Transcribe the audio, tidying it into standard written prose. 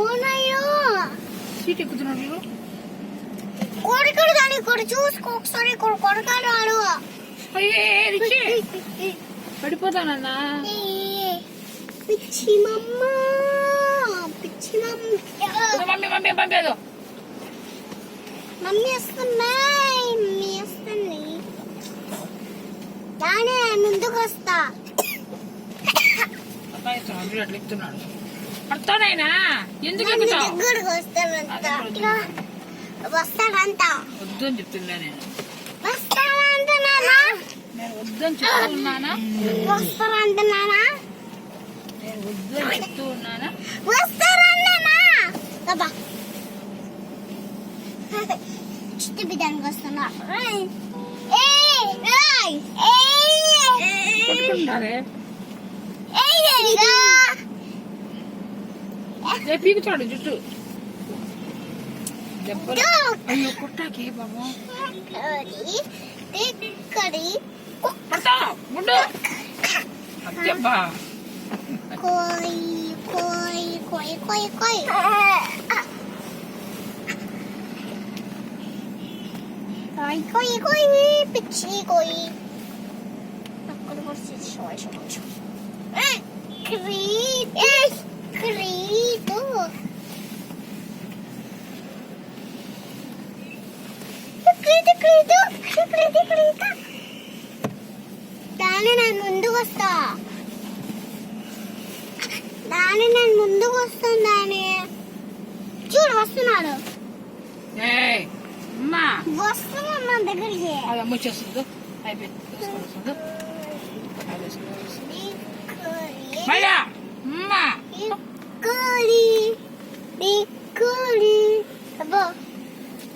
ఓనయ్యో seat ఎక్కుతున్నాడు వీడు. కొడుకుడు దాన్ని కూడా చూసుకో ఒకసారి కొడకాడు వాడు. అయ్యే రిచి పడిపోతానన్నా. పిచ్చి మమ్మ పిచ్చి మమ్మీ మమ్మీ పంపేదు. మమ్మీ వస్తున్నాయి మమ్మీ వస్తుంది. దానే ముందుకు వస్తా. అట్లా ఎక్కుతున్నాడు. పడతానైనా ఎందుకు ఎక్కుతావు? దగ్గరకు వస్తానంట వస్తాడంట. వద్దు అని చెప్తున్నా నేను. వస్తానంటున్నానా? నేను వద్దు అని చెప్తున్నానా? వస్తానంటున్నానా? నేను వద్దు అని చెప్తూ ఉన్నానా? వస్తారన్నానా? బాబా చిట్టి బిడ్డానికి వస్తున్నా. కొట్టుకుంటారే పీకుతాడు జుట్టు. దెబ్బలు అయ్యో కొట్టాకే బాబు. పడతావు గుడ్డు అద్దెబ్బా. కోయ్ కోయ్ కోయ్ కోయ్ కోయ్ కోయ్ కోయ్ కోయ్ పిచ్చి కోయ్. అక్కడ వచ్చి షోయ్ షోయ్ షోయ్ క్రీట్ క్రీట్ క్రీట్ క్రీట్ క్రీట్ క్రీట్. దాని నేను ముందుకు వస్తా. దాని నేను ముందుకు వస్తాను. దాని చూడు వస్తున్నాడు. వస్తున్నా నా దగ్గరికి. అది అమ్మ వచ్చేస్తుంది. అయిపోయింది. కోడి కోడి